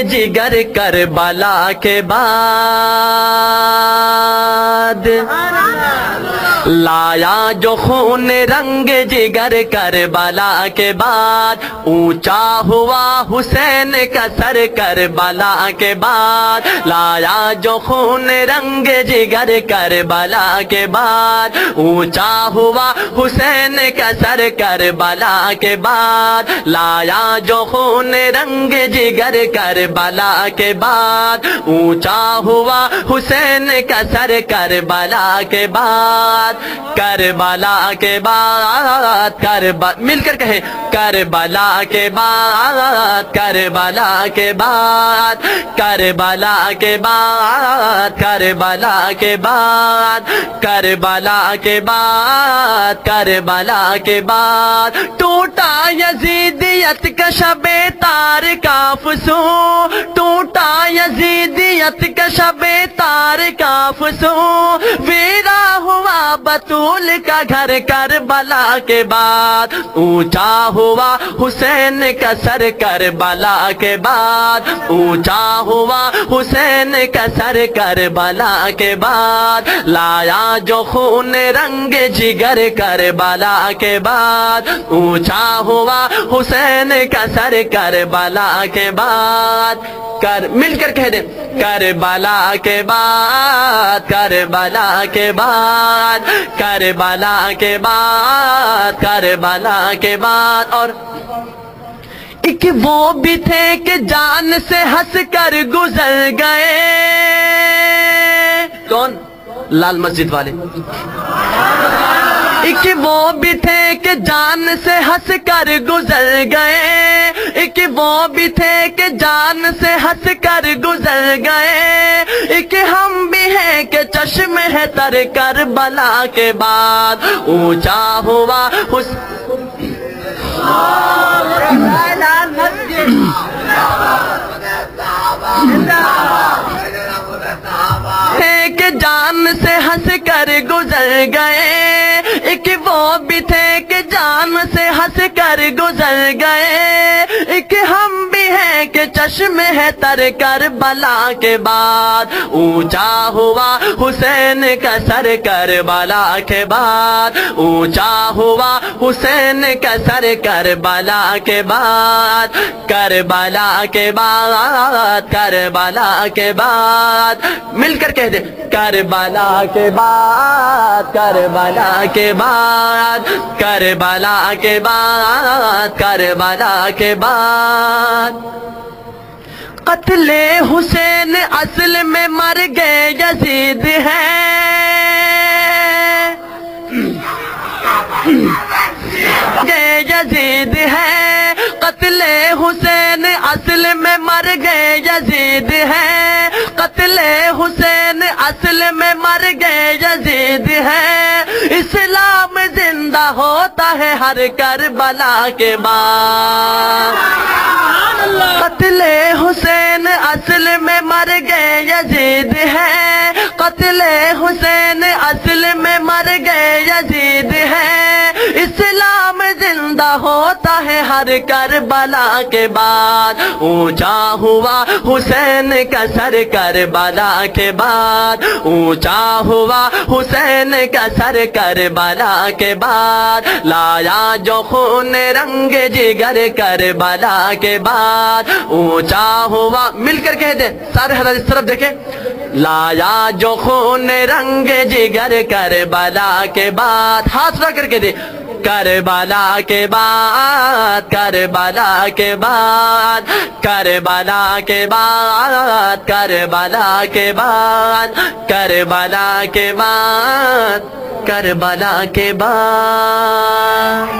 جگر کربلا کے بعد لایا جو خون رنگ جگر کربلا کے بعد اونچا ہوا حسین کا سر کربلا کے بعد لایا جو خون رنگ جگر کربلا کے بعد اونچا ہوا حسین کا سر کربلا کے بعد لایا جو خون رنگ جگر کربلا کے بعد اونچا ہوا حسین کا سر کربلا کے بعد کربلا کے بعد مل کر کہیں کربلا کے بعد کربلا کے بعد کربلا کے بعد کربلا کے بعد کربلا کے بعد کربلا کے بعد ٹوٹا یزیدیت کا شب تار کا افسوں ٹوٹا یزیدیت کا شب تار کا افسوں ویرا ہوا بطول کا گھر کربلا کے بعد اونچا ہوا حسین کا سر کربلا کے بعد اونچا ہوا حسین کا سر کربلا کے بعد لایا جو خون رنگ جگر کربلا کے بعد اونچا ہوا حسین کا سر کربلا کے بعد مل کر کہہ دیں کربلا کے بعد کربلا کے بعد کربلا کے بعد کربلا کے بعد اور ایک وہ بھی تھے کہ جان سے ہنس کر گزر گئے کون لال مسجد والے ایک وہ بھی تھے کہ جان سے ہنس کر گزر گئے ایک وہ بھی تھے کہ جان سے ہنس کر گزر گئے ایک ہم بھی ہیں کہ چشم ہے تر کربلا کے بعد اونچا ہوا کہ جان سے ہنس کر گزر گئے ایک وہ بھی تھے کہ جان سے ہنس کر گزر گئے ایک ہم بھی ہیں کہ چشم ہے تر کربلا کے بعد اونچا ہوا حسین کا سر کربلا کے بعد اونچا ہوا حسین کا سر کربلا کے بعد کربلا کے بعد کربلا کے بعد مل کر کہہ دیں کربلا کے بعد کربلا کے بعد کربلا کے بعد کربلا کے بعد قتل حسین اصل میں مر گئے یزید ہے یزید ہے قتل حسین اصل میں مر گئے یزید ہے قتل حسین اصل میں مر گئے یزید ہے اسلام زندہ ہوتا ہے ہر کربلا کے بعد قتل حسین اصل میں مر گئے یزید ہے قتل حسین اصل میں مر گئے یزید ہے اسلام زندہ ہوتا ہے ہر کربلا کے بعد اونچا ہوا حسین کا سر کربلا کے بعد اونچا ہوا حسین کا سر کربلا کے بعد لایا جو خون رنگ جگر کربلا کے بعد اونچا ہوا مل کر کہہ دیں سارے حضرات اس طرف دیکھیں لایا جو خون رنگ جگر کربلا کے بعد ہاتھ اٹھا کر کے دے کربلا کے بعد کربلا کے بعد کربلا کے بعد کربلا کے بعد کربلا کے بعد کربلا کے بعد